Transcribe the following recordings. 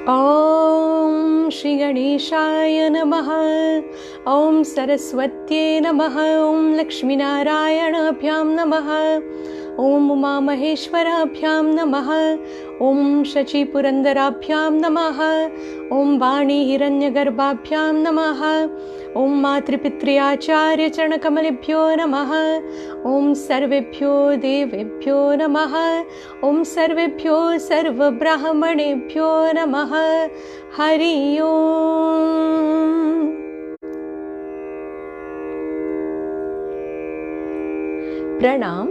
Om Shri Ganeshaya Namaha, Om Saraswatye Namaha, Om Lakshmi Narayana-bhyam Namaha, Om Uma Maheshwara-bhyam Namaha, Om Shachi Purandara-bhyam Namaha, Om Vani Hiranyagarbha-bhyam Namaha, Om Matripitriyacharya Charanakamalebbhyo Namaha, Om Sarvebhyo Devebhyo Namaha, Om Sarvebhyo Sarva Brahmanebhyo Namaha, Hari Om. Pranaam,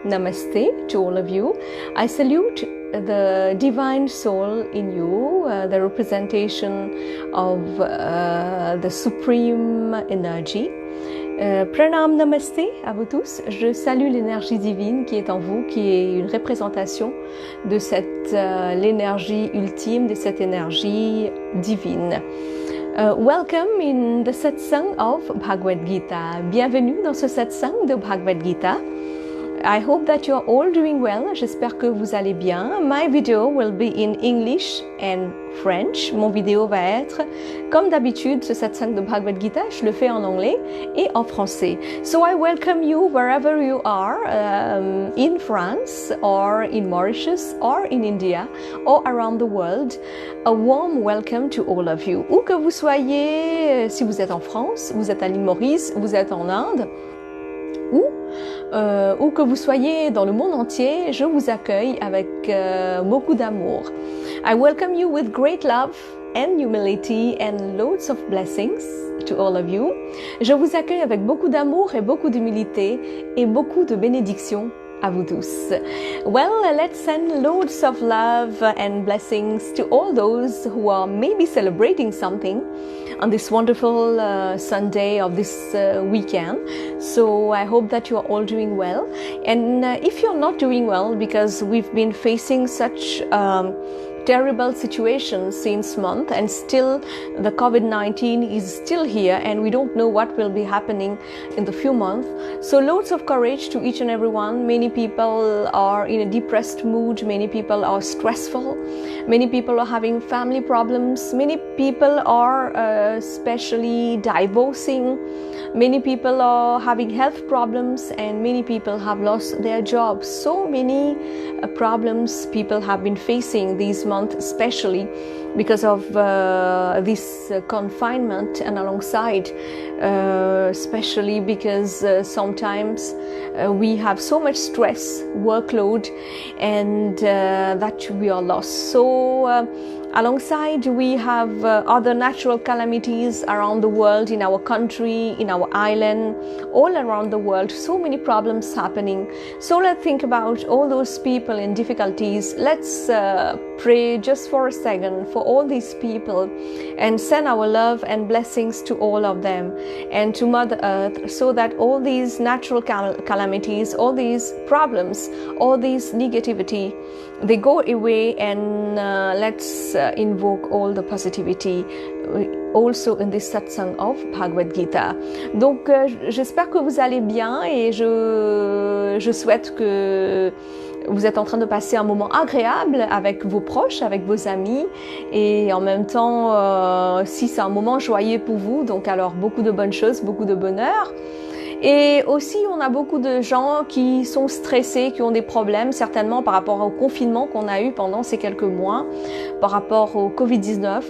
Namaste to all of you. I salute the divine soul in you, the representation of the supreme energy. Pranaam, Namaste à vous tous. Je salue l'énergie divine qui est en vous, qui est une représentation de l'énergie ultime, de cette énergie divine. Welcome in the Satsang of Bhagwad Geeta. Bienvenue dans ce Satsang de Bhagwad Geeta. I hope that you are all doing well. J'espère que vous allez bien. My video will be in English and French. Mon vidéo va être, comme d'habitude, ce satsang de Bhagwad Geeta, je le fais en anglais et en français. So I welcome you wherever you are, in France or in Mauritius or in India or around the world. A warm welcome to all of you. Où que vous soyez, si vous êtes en France, vous êtes à l'île Maurice, vous êtes en Inde, où que vous soyez dans le monde entier, je vous accueille avec beaucoup d'amour. I welcome you with great love and humility and loads of blessings to all of you. Je vous accueille avec beaucoup d'amour et beaucoup d'humilité et beaucoup de bénédictions à vous tous. Well, let's send loads of love and blessings to all those who are maybe celebrating something on this wonderful Sunday of this weekend. So I hope that you are all doing well. And if you're not doing well, because we've been facing such terrible situation since month, and still the COVID-19 is still here, and we don't know what will be happening in the few months. So loads of courage to each and every one. Many people are in a depressed mood, many people are stressful, many people are having family problems, many people are especially divorcing, many people are having health problems, and many people have lost their jobs. So many problems people have been facing these months, especially because of this confinement, and alongside especially because sometimes we have so much stress, workload, and that we are lost. So alongside we have other natural calamities around the world, in our country, in our island, all around the world, so many problems happening. So let's think about all those people in difficulties. Let's pray just for a second for all these people and send our love and blessings to all of them and to Mother Earth, so that all these natural calamities, all these problems, all these negativity, they go away, and let's invoke all the positivity also in this satsang of Bhagwad Geeta. Donc j'espère que vous allez bien, et je souhaite que vous êtes en train de passer un moment agréable avec vos proches, avec vos amis, et en même temps, si c'est un moment joyeux pour vous, donc alors beaucoup de bonnes choses, beaucoup de bonheur. Et aussi, on a beaucoup de gens qui sont stressés, qui ont des problèmes, certainement par rapport au confinement qu'on a eu pendant ces quelques mois, par rapport au Covid-19.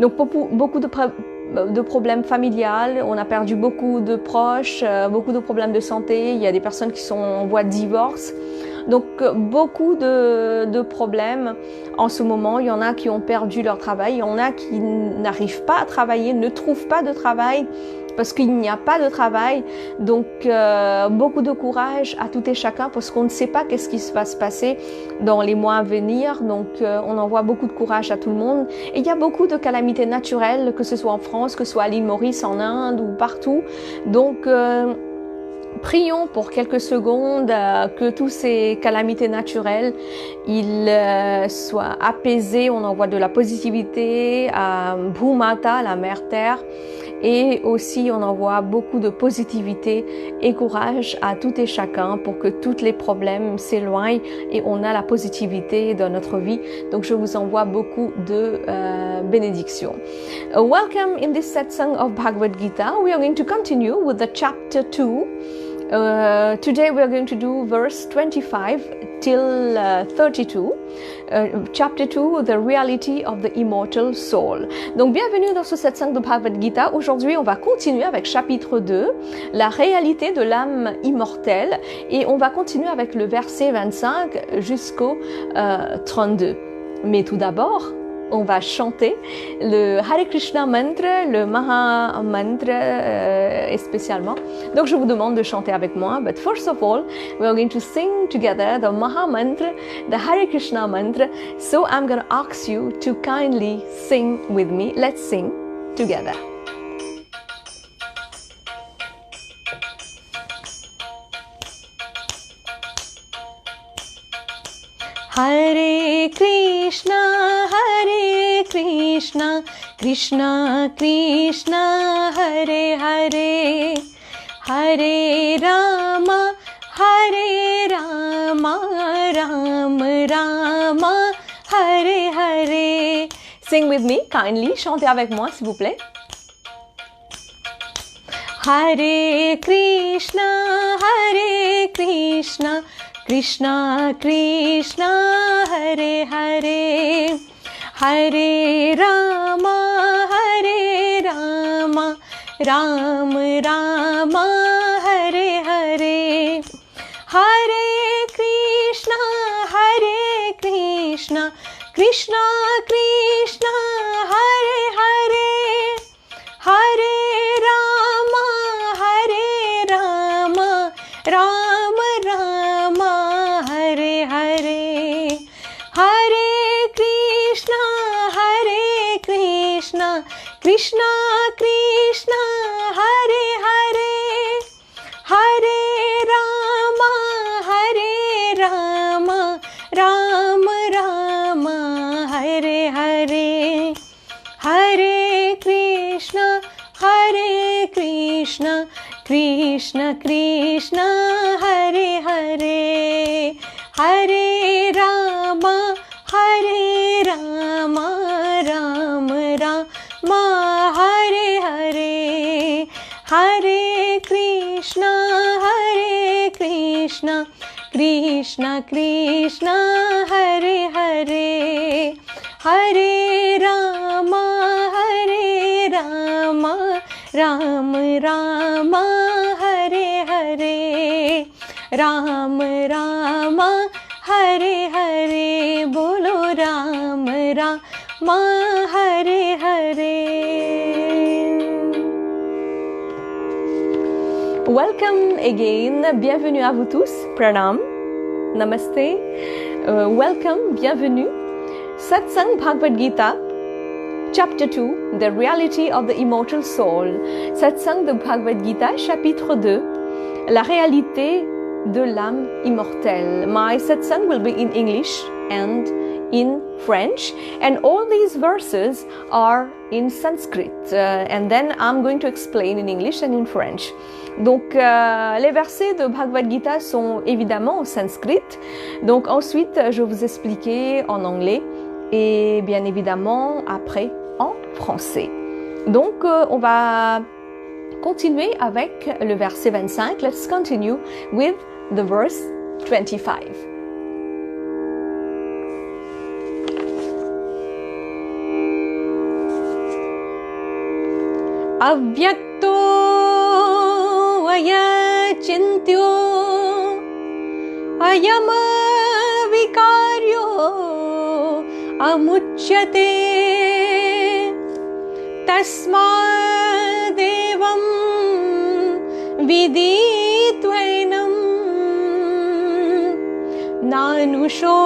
Donc beaucoup de problèmes familiales, on a perdu beaucoup de proches, beaucoup de problèmes de santé, il y a des personnes qui sont en voie de divorce. Donc beaucoup de problèmes en ce moment. Il y en a qui ont perdu leur travail, il y en a qui n'arrivent pas à travailler, ne trouvent pas de travail parce qu'il n'y a pas de travail. Donc beaucoup de courage à tout et chacun, parce qu'on ne sait pas qu'est-ce qui va se passer dans les mois à venir. Donc on envoie beaucoup de courage à tout le monde. Et il y a beaucoup de calamités naturelles, que ce soit en France, que ce soit à l'île Maurice, en Inde ou partout. Donc prions pour quelques secondes que tous ces calamités naturelles soient apaisées. On envoie de la positivité à Bhumata, la mère terre, et aussi on envoie beaucoup de positivité et courage à tout et chacun pour que tous les problèmes s'éloignent et on a la positivité dans notre vie. Donc je vous envoie beaucoup de bénédictions. Welcome in this Satsang of Bhagwad Geeta. We are going to continue with the chapter 2. Today we are going to do verse 25 till 32. Chapter 2, the reality of the immortal soul. Donc bienvenue dans ce satsang de Bhagavad Gita. Aujourd'hui on va continuer avec chapitre 2, la réalité de l'âme immortelle, et on va continuer avec le verset 25 jusqu'au 32. Mais tout d'abord, on va chanter le Hare Krishna mantra, le Maha mantra spécialement. Donc je vous demande de chanter avec moi. But first of all, we are going to sing together the Maha mantra, the Hare Krishna mantra. So I'm going to ask you to kindly sing with me. Let's sing together. Hare Krishna, Krishna Krishna, Hare Hare, Hare Rama, Rama Rama, Hare Hare. Sing with me, kindly, chantez avec moi s'il vous plaît. Hare Krishna, Krishna Krishna, Hare Hare, Hare Rama, Rama Rama, Hare Hare, Hare Krishna, Krishna Krishna, Hare Hare, Hare Rama, Rama Rama, Hare Hare, Hare Krishna, Krishna Krishna, Hare Hare, Hare Rama, Rama Rama, Hare Hare, Hare Krishna, Krishna Krishna, Hare Hare, Hare Rama, Rama Rama, Hare Hare, Hare Krishna, Krishna Krishna, Hare Hare, Hare Rama, Rama Rama, Hare Hare, Rama Rama, Hare Hare, Bolo Rama Rama, Hare Hare. Welcome again, bienvenue à vous tous, Pranaam, Namaste, welcome, bienvenue, Satsang Bhagwad Geeta, Chapter 2, the reality of the immortal soul, Satsang de Bhagwad Geeta, chapitre 2, la réalité de l'âme immortelle. My satsang will be in English and in French, and all these verses are in Sanskrit, and then I'm going to explain in English and in French. Donc les versets de Bhagavad Gita sont évidemment en sanskrit, donc ensuite je vais vous expliquer en anglais et bien évidemment après en français. Donc on va continuer avec le verset 25. Let's continue with the verse 25. Avyakto ayachintyo ayama vikaryo amuchyate tasmadevam viditvainam nanusho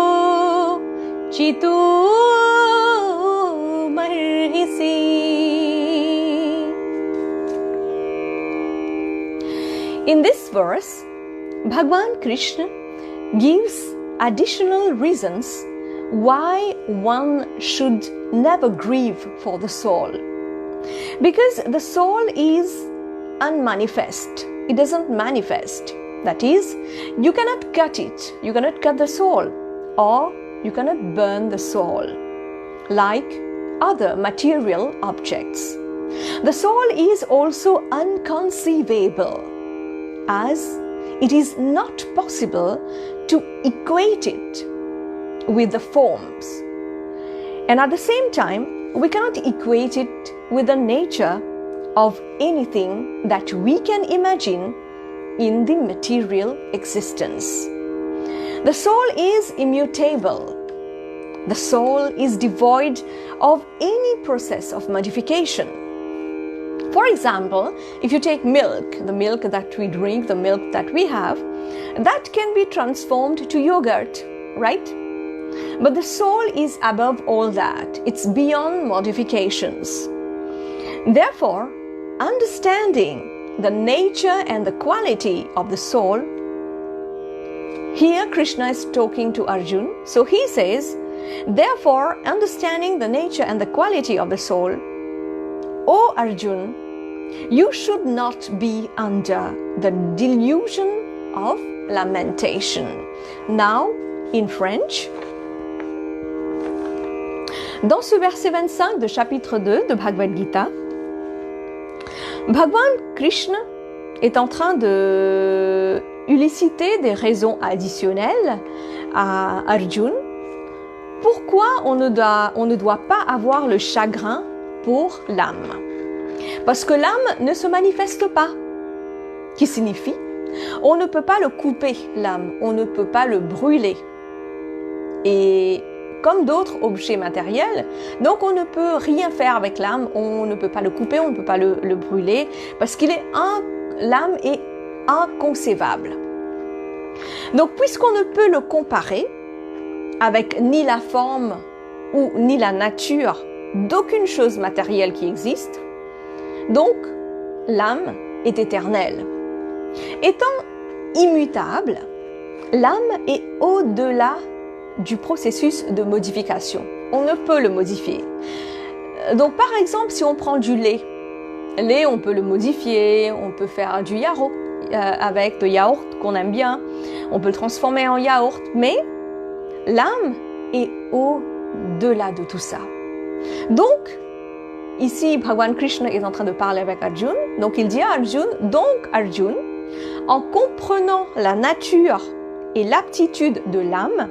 chitu marhisi. In this verse, Bhagwan Krishna gives additional reasons why one should never grieve for the soul. Because the soul is unmanifest. It doesn't manifest. That is, you cannot cut it. You cannot cut the soul, or you cannot burn the soul like other material objects. The soul is also unconceivable, as it is not possible to equate it with the forms. And at the same time, we cannot equate it with the nature of anything that we can imagine in the material existence. The soul is immutable. The soul is devoid of any process of modification. For example, if you take milk, the milk that we drink, the milk that we have, that can be transformed to yogurt, right? But the soul is above all that. It's beyond modifications. Therefore, understanding the nature and the quality of the soul, here Krishna is talking to Arjuna. So he says, therefore, understanding the nature and the quality of the soul, O Arjuna, you should not be under the delusion of lamentation. Now, in French, dans ce verset 25 de chapitre 2 de Bhagavad Gita, Bhagwan Krishna est en train de élucider des raisons additionnelles à Arjuna. Pourquoi on ne doit pas avoir le chagrin pour l'âme? Parce que l'âme ne se manifeste pas, qui signifie on ne peut pas le couper, l'âme, on ne peut pas le brûler. Et comme d'autres objets matériels, donc on ne peut rien faire avec l'âme, on ne peut pas le couper, on ne peut pas le brûler, parce l'âme est inconcevable. Donc puisqu'on ne peut le comparer avec ni la forme ou ni la nature d'aucune chose matérielle qui existe, donc l'âme est éternelle. Étant immutable, l'âme est au-delà du processus de modification. On ne peut le modifier. Donc par exemple, si on prend du lait, on peut le modifier, on peut faire du yaourt avec de yaourt qu'on aime bien, on peut le transformer en yaourt, mais l'âme est au-delà de tout ça. Donc, ici, Bhagwan Krishna est en train de parler avec Arjuna, donc il dit à Arjuna, donc Arjuna, en comprenant la nature et l'aptitude de l'âme,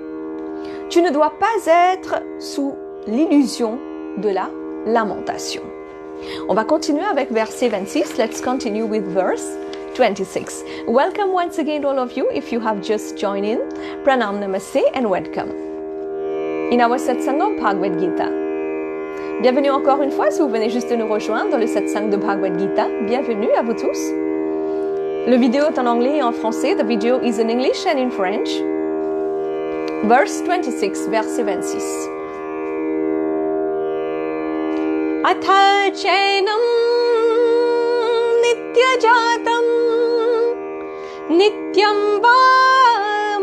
tu ne dois pas être sous l'illusion de la lamentation. On va continuer avec verset 26. Let's continue with verse 26. Welcome once again all of you if you have just joined in. Pranaam, Namaste and welcome. In our Satsang Bhagwad Geeta. Bienvenue encore une fois si vous venez juste de nous rejoindre dans le Satsang de Bhagwad Geeta. Bienvenue à vous tous. Le vidéo est en anglais et en français. The video is in English and in French. Verse 26, verset 26. Atha chainam nityajatam nityam va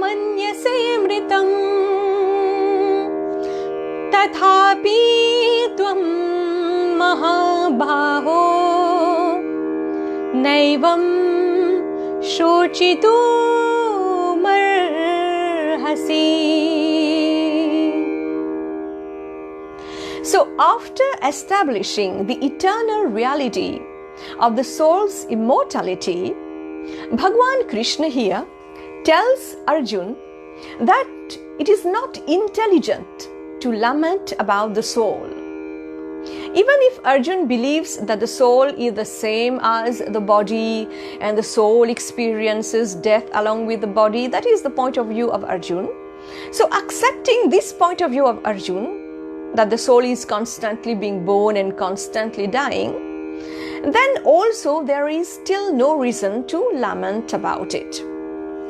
manyase mritam tathapi tvam mahabhaho naivam shochitu So after establishing the eternal reality of the soul's immortality, Bhagwan Krishna here tells Arjuna that it is not intelligent to lament about the soul. Even if Arjuna believes that the soul is the same as the body and the soul experiences death along with the body, that is the point of view of Arjuna. So accepting this point of view of Arjuna, that the soul is constantly being born and constantly dying, then also there is still no reason to lament about it.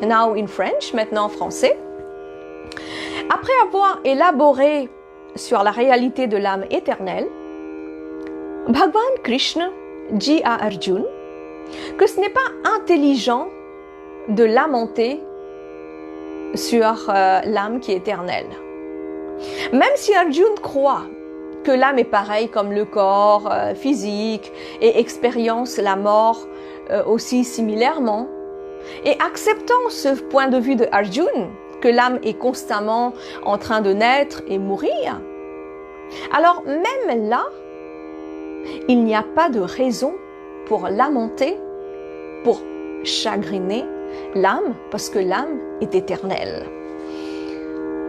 Now in French, maintenant en français. Après avoir élaboré sur la réalité de l'âme éternelle, Bhagwan Krishna dit à Arjuna que ce n'est pas intelligent de lamenter sur l'âme qui est éternelle. Même si Arjuna croit que l'âme est pareille comme le corps physique et expérience la mort aussi similairement. Et acceptant ce point de vue de Arjuna, que l'âme est constamment en train de naître et mourir, alors même là, il n'y a pas de raison pour lamenter, pour chagriner l'âme, parce que l'âme est éternelle.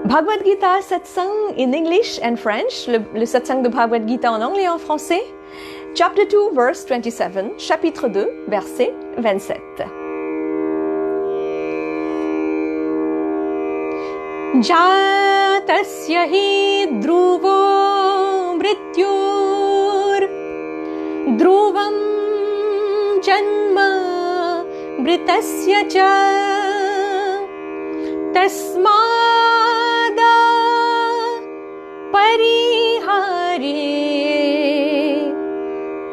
Bhagavad Gita Satsang in English and French, le Satsang de Bhagwad Gita en anglais et en français, Chapter 2, verse 27, chapitre 2, verset 27. Jatasya hi dhruvo mrityur dhruvam janma mritasya cha tasmada parihare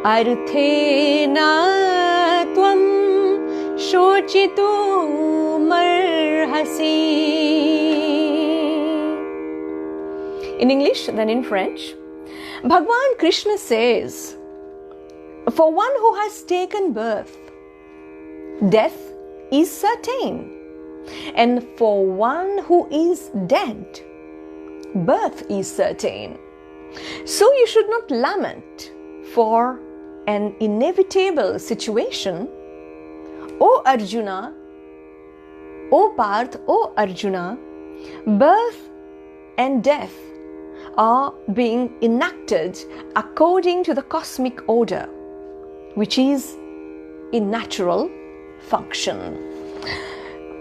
arthena tvam shochitum arhasi. In English, then in French, Bhagwan Krishna says, for one who has taken birth, death is certain. And for one who is dead, birth is certain. So you should not lament for an inevitable situation. O Arjuna, O Parth, O Arjuna, birth and death are being enacted according to the cosmic order, which is in natural function.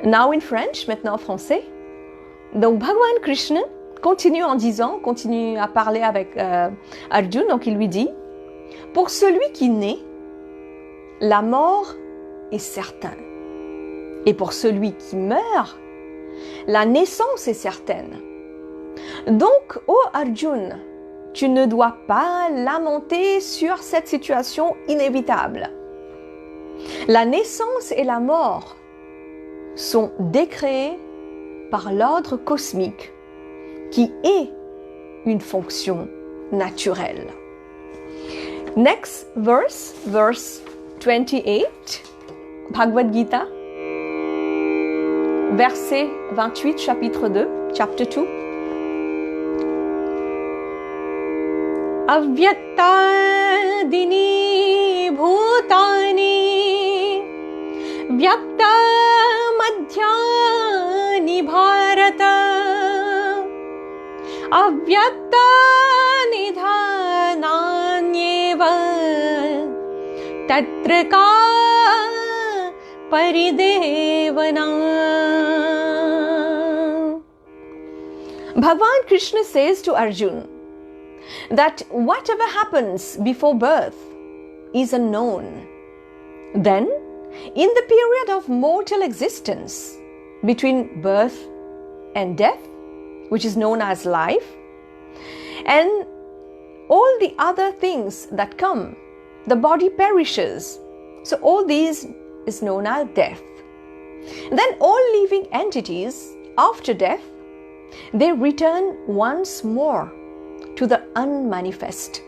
Now in French, maintenant en français. Donc Bhagwan Krishna continue à parler avec Arjuna, donc il lui dit, pour celui qui naît, la mort est certaine. Et pour celui qui meurt, la naissance est certaine. Donc, ô Arjuna, tu ne dois pas lamenter sur cette situation inévitable. La naissance et la mort sont décréées par l'ordre cosmique qui est une fonction naturelle. Next verse, verse 28, Bhagavad Gita, verset 28, chapitre 2, chapter 2. Avyaktadini bhutani vyakta madhyani bharata avyakta nidhananyeva tatra ka paridevana. Bhagwan Krishna says to Arjuna that whatever happens before birth is unknown. Then, in the period of mortal existence, between birth and death, which is known as life, and all the other things that come, the body perishes. So all these is known as death. Then all living entities, after death, they return once more to the unmanifest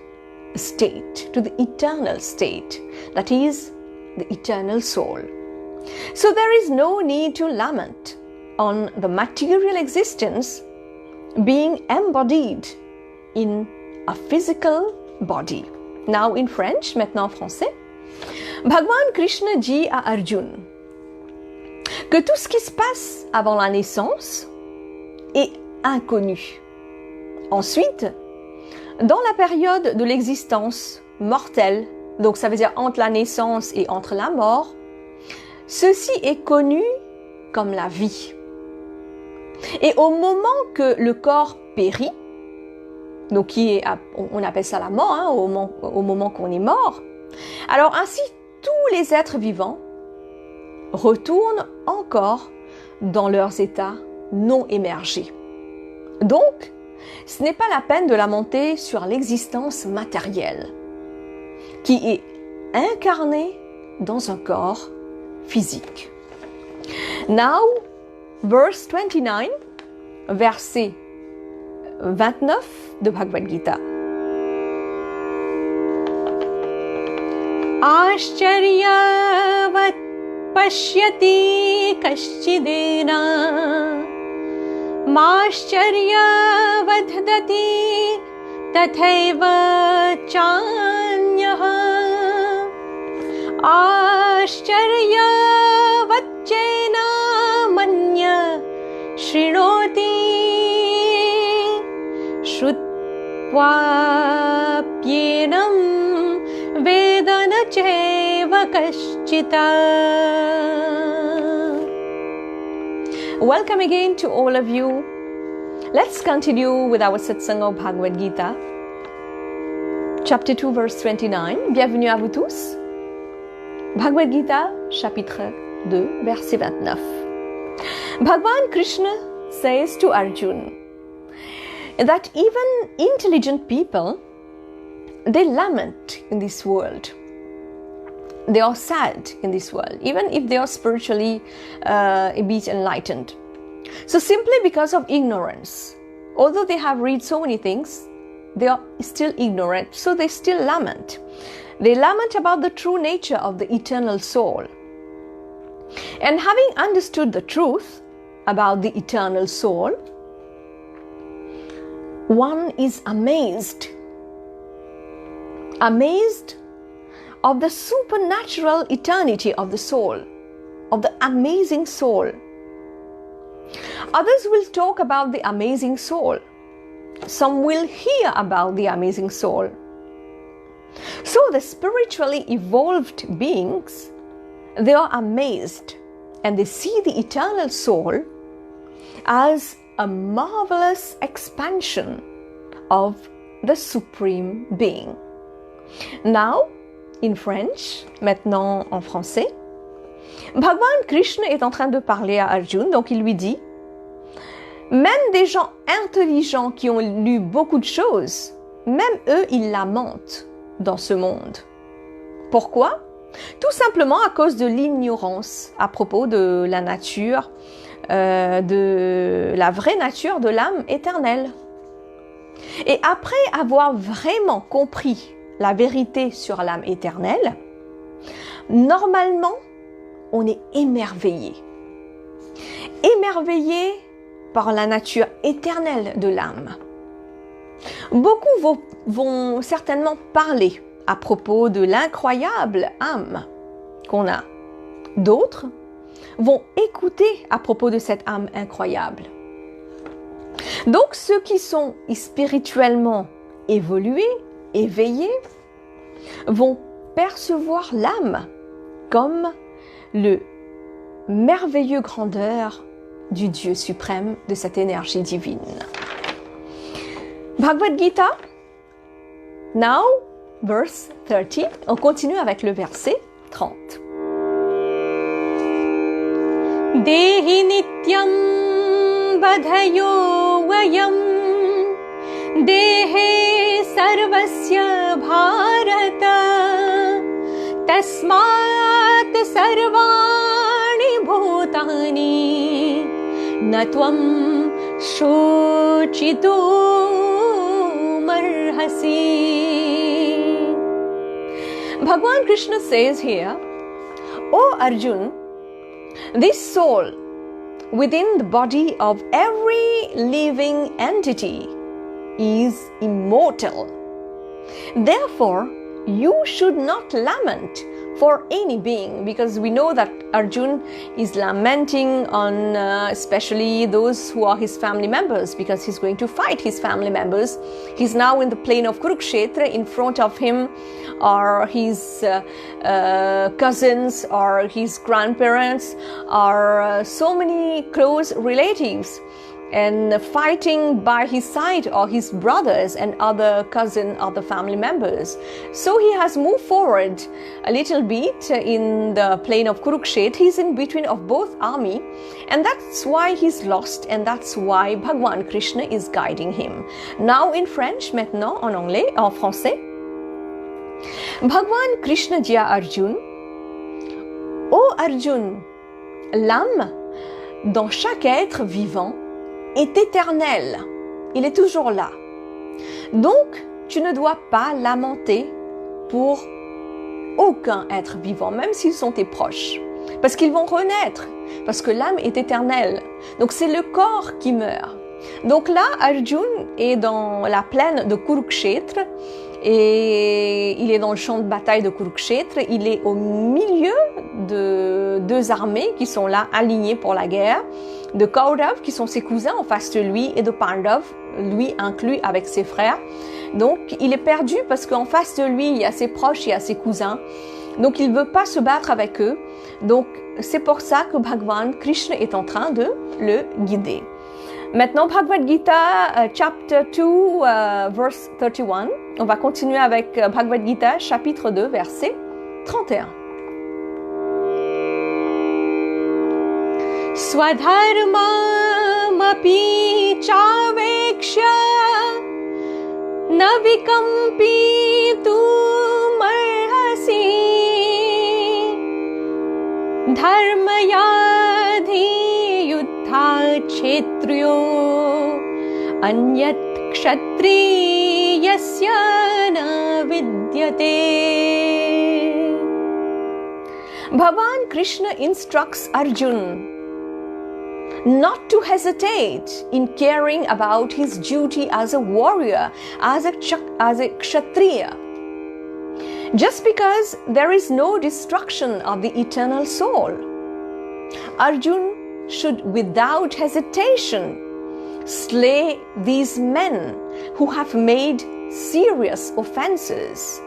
state, to the eternal state, that is the eternal soul. So there is no need to lament on the material existence being embodied in a physical body. Now in French, maintenant en français, Bhagwan Krishna dit à Arjuna que tout ce qui se passe avant la naissance est inconnu. Ensuite, dans la période de l'existence mortelle, donc ça veut dire entre la naissance et entre la mort, ceci est connu comme la vie. Et au moment que le corps périt, donc on appelle ça la mort, hein, au moment qu'on est mort, alors ainsi tous les êtres vivants retournent encore dans leurs états non émergés. Donc, ce n'est pas la peine de lamenter sur l'existence matérielle, qui est incarnée dans un corps physique. Now, verse 29, verset 29 de Bhagavad Gita. आश्चर्यवत् पश्यति कश्चिदेन माश्चर्यवद्दति तथैव चान्यः आश्चर्यवच्चैन मन्य शृणोति श्रुत्वाप्येनं वेद न चैव कश्चित्. Welcome again to all of you. Let's continue with our Satsang Bhagwad Geeta. Chapter 2, verse 29. Bienvenue à vous tous. Bhagwad Geeta, chapitre 2, verset 29. Bhagwan Krishna says to Arjuna that even intelligent people, they lament in this world. They are sad in this world, even if they are spiritually a bit enlightened. So simply because of ignorance, although they have read so many things, they are still ignorant, so they still lament. They lament about the true nature of the eternal soul. And having understood the truth about the eternal soul, one is amazed of the supernatural eternity of the soul, of the amazing soul. Others will talk about the amazing soul. Some will hear about the amazing soul. So the spiritually evolved beings, they are amazed and they see the eternal soul as a marvelous expansion of the Supreme Being. Now, in French, maintenant en français, Bhagwan Krishna est en train de parler à Arjuna, donc il lui dit, même des gens intelligents qui ont lu beaucoup de choses, même eux, ils lamentent dans ce monde. Pourquoi? Tout simplement à cause de l'ignorance à propos de la nature, de la vraie nature de l'âme éternelle. Et après avoir vraiment compris la vérité sur l'âme éternelle, normalement, on est émerveillé. Émerveillé par la nature éternelle de l'âme. Beaucoup vont certainement parler à propos de l'incroyable âme qu'on a. D'autres vont écouter à propos de cette âme incroyable. Donc ceux qui sont spirituellement évolués, éveillés, vont percevoir l'âme comme le merveilleux grandeur du Dieu suprême, de cette énergie divine. Bhagwad Gita, now, verse 30. On continue avec le verset 30. Dehi nityam vadhayo vayam dehe sarvasya bharata tasmat sarvani bhutani natvam shochitu marhasi. Bhagwan Krishna says here, O Arjuna, this soul within the body of every living entity is immortal. Therefore, you should not lament for any being, because we know that Arjuna is lamenting on especially those who are his family members, because he's going to fight his family members. He's now in the plain of Kurukshetra. In front of him are his cousins or his grandparents, or so many close relatives, and fighting by his side are his brothers and other cousin, other family members. So he has moved forward a little bit in the plain of Kurukshetra. He's in between of both army, and that's why he's lost, and that's why Bhagwan Krishna is guiding him. Now in French, maintenant en anglais, en français. Bhagwan Krishna dit à Arjuna, Ô Arjuna, l'âme dans chaque être vivant est éternel, il est toujours là. Donc, tu ne dois pas lamenter pour aucun être vivant, même s'ils sont tes proches. Parce qu'ils vont renaître, parce que l'âme est éternelle. Donc c'est le corps qui meurt. Donc là, Arjun est dans la plaine de Kurukshetra et il est dans le champ de bataille de Kurukshetra. Il est au milieu de deux armées qui sont là alignées pour la guerre, de Kaurav qui sont ses cousins en face de lui et de Pandav, lui inclus avec ses frères. Donc il est perdu parce qu'en face de lui il y a ses proches, il y a ses cousins. Donc il ne veut pas se battre avec eux. Donc c'est pour ça que Bhagavan Krishna est en train de le guider. Maintenant, Bhagavad Geeta, Chapter 2, verse 31. On va continuer avec Bhagavad Geeta, chapitre 2, verset 31. Swadharmamapi chavekshya na vikampitum arhasi dharmayadhi yuddha kshetriyo anyat kshatriyasya na vidyate. Bhagavan Krishna instructs Arjuna not to hesitate in caring about his duty as a warrior, as a kshatriya. Just because there is no destruction of the eternal soul, Arjuna should without hesitation slay these men who have made serious offenses.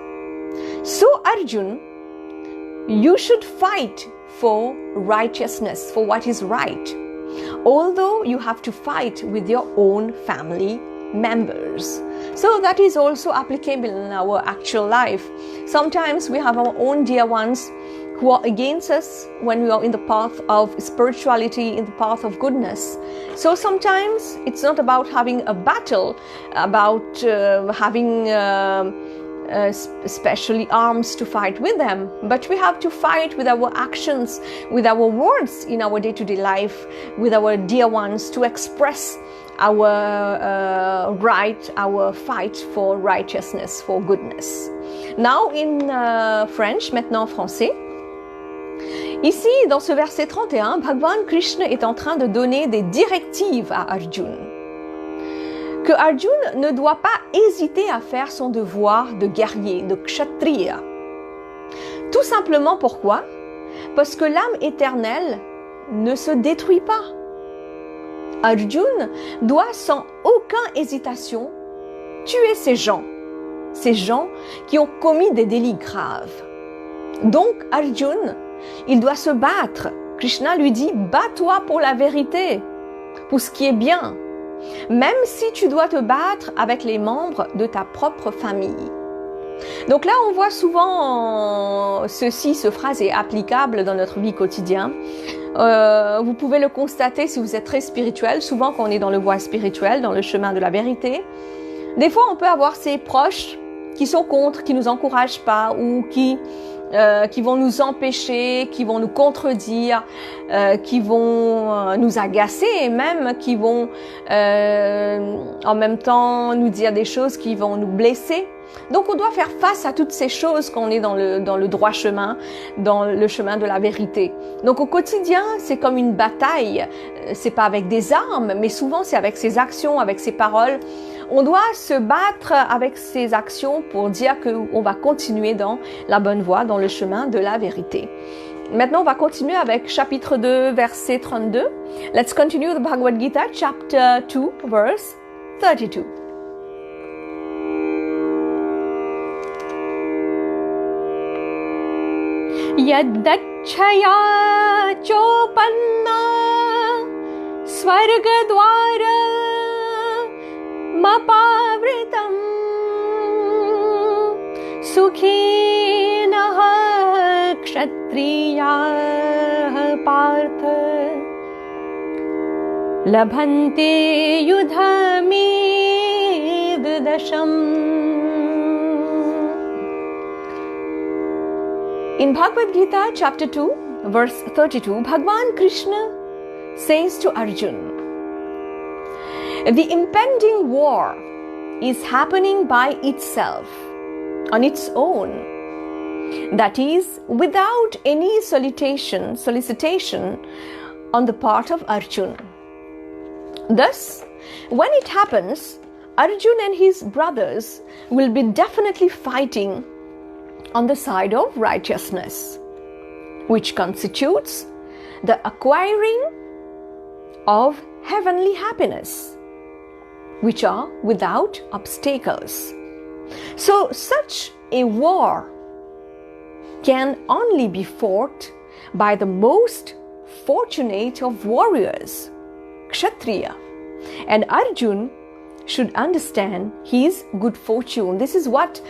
So Arjuna, you should fight for righteousness, for what is right, although you have to fight with your own family members. So that is also applicable in our actual life. Sometimes we have our own dear ones who are against us when we are in the path of spirituality, in the path of goodness. So sometimes it's not about having a battle, about having especially arms to fight with them, but we have to fight with our actions, with our words in our day-to-day life, with our dear ones, to express our our fight for righteousness, for goodness. Now in French, maintenant en français. Ici, dans ce verset 31, Bhagavan Krishna est en train de donner des directives à Arjuna. Que Arjuna ne doit pas hésiter à faire son devoir de guerrier, de kshatriya. Tout simplement pourquoi? Parce que l'âme éternelle ne se détruit pas. Arjuna doit sans aucune hésitation tuer ces gens qui ont commis des délits graves. Donc Arjuna, il doit se battre. Krishna lui dit, bats-toi pour la vérité, pour ce qui est bien. Même si tu dois te battre avec les membres de ta propre famille. Donc là, on voit souvent ce phrase est applicable dans notre vie quotidienne. Vous pouvez le constater si vous êtes très spirituel. Souvent, quand on est dans le voie spirituelle, dans le chemin de la vérité, des fois, on peut avoir ses proches qui sont contre, qui nous encouragent pas ou qui vont nous empêcher, qui vont nous contredire, qui vont nous agacer et même qui vont en même temps nous dire des choses qui vont nous blesser. Donc on doit faire face à toutes ces choses quand on est dans le droit chemin, dans le chemin de la vérité. Donc au quotidien, c'est comme une bataille. C'est pas avec des armes, mais souvent c'est avec ses actions, avec ses paroles. On doit se battre avec ses actions pour dire qu'on va continuer dans la bonne voie, dans le chemin de la vérité. Maintenant, on va continuer avec chapitre 2, verset 32. Let's continue the Bhagavad Geeta, chapter 2, verse 32. Yadachaya chopanna swargadwara mapavritam sukhinaha kshatriyah partha labhante yudhamidasham. In Bhagavad Geeta, chapter 2, verse 32, Bhagavan Krishna says to Arjuna, the impending war is happening by itself, on its own. That is, without any solicitation on the part of Arjuna. Thus, when it happens, Arjuna and his brothers will be definitely fighting on the side of righteousness, which constitutes the acquiring of heavenly happiness, which are without obstacles. So such a war can only be fought by the most fortunate of warriors, Kshatriya. And Arjuna should understand his good fortune. This is what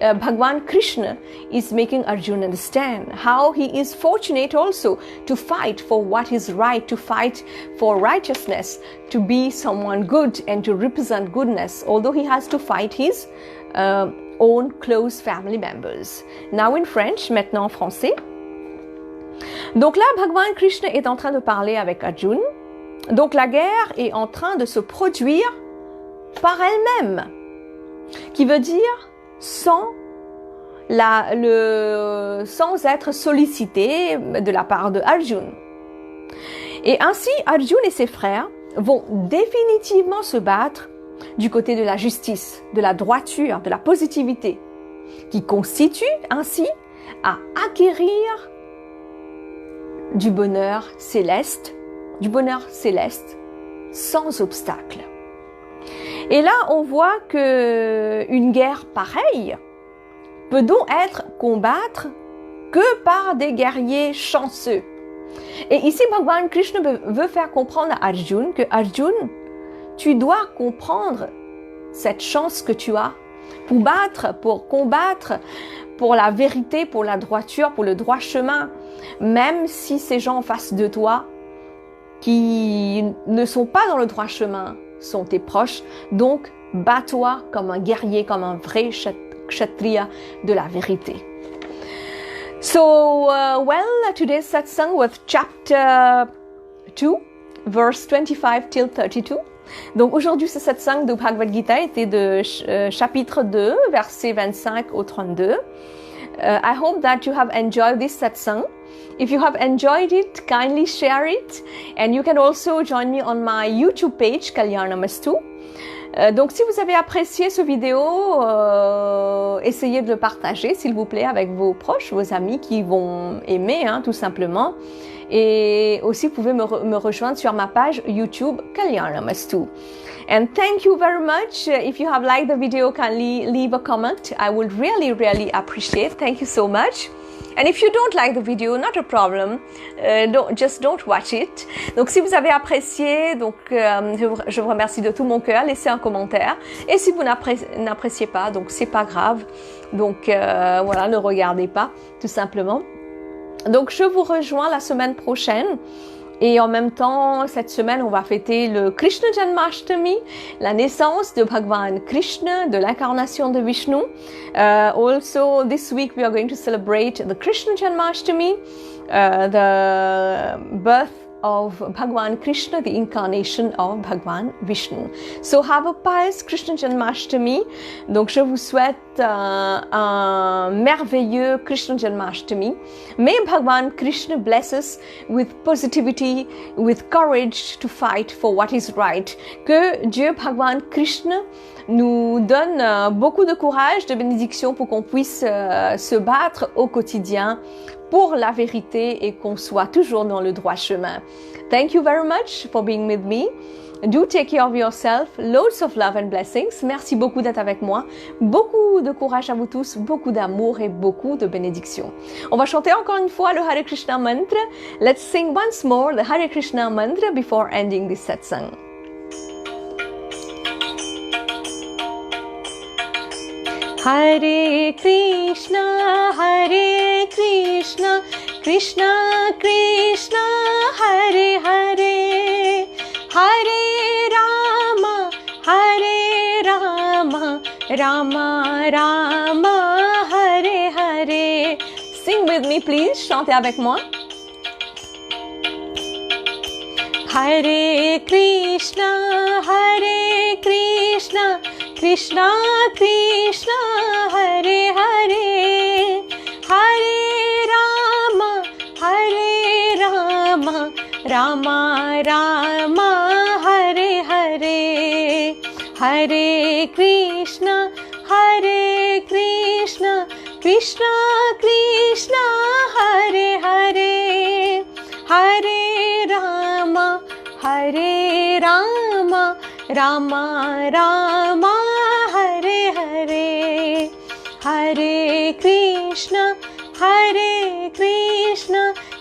Bhagwan Krishna is making Arjuna understand, how he is fortunate also to fight for what is right, to fight for righteousness, to be someone good and to represent goodness, although he has to fight his own close family members. Now in French, maintenant en français. Donc là, Bhagwan Krishna est en train de parler avec Arjuna. Donc la guerre est en train de se produire par elle-même, qui veut dire sans être sollicité de la part de Arjuna. Et ainsi, Arjuna et ses frères vont définitivement se battre du côté de la justice, de la droiture, de la positivité, qui constitue ainsi à acquérir du bonheur céleste sans obstacle. Et là, on voit que une guerre pareille peut donc combattre que par des guerriers chanceux. Et ici, Bhagwan Krishna veut faire comprendre à Arjuna que Arjuna, tu dois comprendre cette chance que tu as pour combattre pour la vérité, pour la droiture, pour le droit chemin, même si ces gens en face de toi qui ne sont pas dans le droit chemin sont tes proches. Donc, bats-toi comme un guerrier, comme un vrai kshatriya de la vérité. So, today's satsang was chapter 2, verse 25 till 32. Donc aujourd'hui, ce satsang de Bhagavad Gita était de chapitre 2, versets 25 au 32. I hope that you have enjoyed this satsang. If you have enjoyed it, kindly share it. And you can also join me on my YouTube page, Namaste. Donc si vous avez apprécié ce vidéo, essayez de le partager s'il vous plaît avec vos proches, vos amis qui vont aimer tout simplement. Et aussi vous pouvez me rejoindre sur ma page YouTube Namaste. And thank you very much. If you have liked the video, kindly leave a comment. I would really appreciate. Thank you so much. And if you don't like the video, not a problem. Don't watch it. Donc, si vous avez apprécié, donc je vous remercie de tout mon cœur. Laissez un commentaire. Et si vous n'appréciez pas, donc c'est pas grave. Donc voilà, ne regardez pas, tout simplement. Donc, je vous rejoins la semaine prochaine. Et en même temps, cette semaine, on va fêter le Krishna Janmashtami, la naissance de Bhagwan Krishna, de l'incarnation de Vishnu. Also, this week we are going to celebrate the Krishna Janmashtami, the birth of Bhagwan Krishna, the incarnation of Bhagwan Vishnu. So have a pious Krishna Janmashtami. Donc je vous souhaite un merveilleux Krishna Janmashtami. May Bhagwan Krishna bless us with positivity, with courage to fight for what is right. Que Dieu Bhagwan Krishna nous donne beaucoup de courage, de bénédictions pour qu'on puisse se battre au quotidien pour la vérité et qu'on soit toujours dans le droit chemin. Thank you very much for being with me. Do take care of yourself. Loads of love and blessings. Merci beaucoup d'être avec moi. Beaucoup de courage à vous tous, beaucoup d'amour et beaucoup de bénédictions. On va chanter encore une fois le Hare Krishna mantra. Let's sing once more the Hare Krishna mantra before ending this satsang. Hare Krishna, Krishna Krishna, Hare Hare, Hare Rama, Rama Rama, Hare Hare. Sing with me please, chantez avec moi. Hare Krishna, Krishna Krishna, Hare Hare, Hare Rama Rama Hare Hare, Hare Krishna Krishna Krishna Hare Hare, Hare Rama Rama Rama Hare Hare, Hare Krishna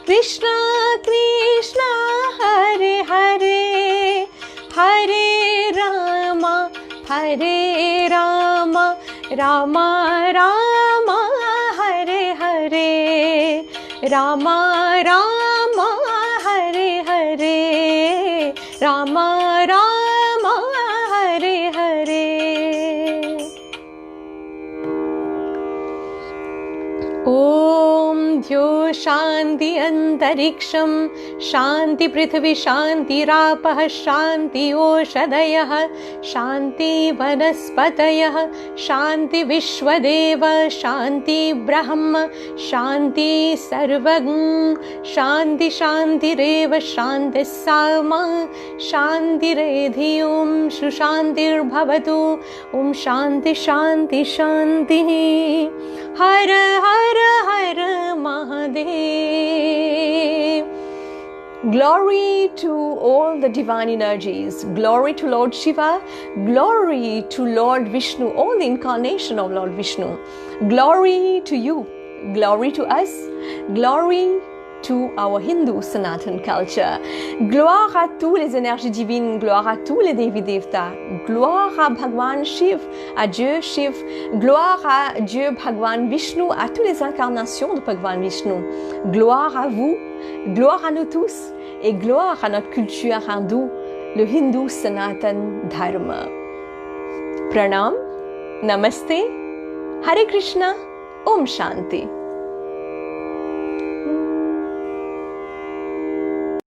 Krishna Krishna Hare Hare, Hare Rama Rama Rama Hare Hare, Rama Rama Hare Hare, Rama Rama Hare Hare. Om Dhyo Shanti Antariksham Shanti Prithvi Shanti Rapah Shanti Oshadayah Shanti Vanaspatayah Shanti Vishwadeva Shanti Brahma Shanti Sarvagam Shanti Shanti Reva Shanti Sama Shanti Redhi Om Shushantir Bhavatu Om Shanti Shanti Shanti. Har Har Har Mahadev. Glory to all the divine energies, glory to Lord Shiva, glory to Lord Vishnu, all the incarnation of Lord Vishnu. Glory to you, glory to us, glory to our Hindu Sanatan culture. Gloire à tous les énergies divines, gloire à tous les Devi Devta, gloire à Bhagwan Shiv, à Dieu Shiv, gloire à Dieu Bhagwan Vishnu, à toutes les incarnations de Bhagwan Vishnu. Gloire à vous, gloire à nous tous et gloire à notre culture hindoue, le Hindu Sanatan Dharma. Pranaam, Namaste, Hare Krishna, Aum Shantih.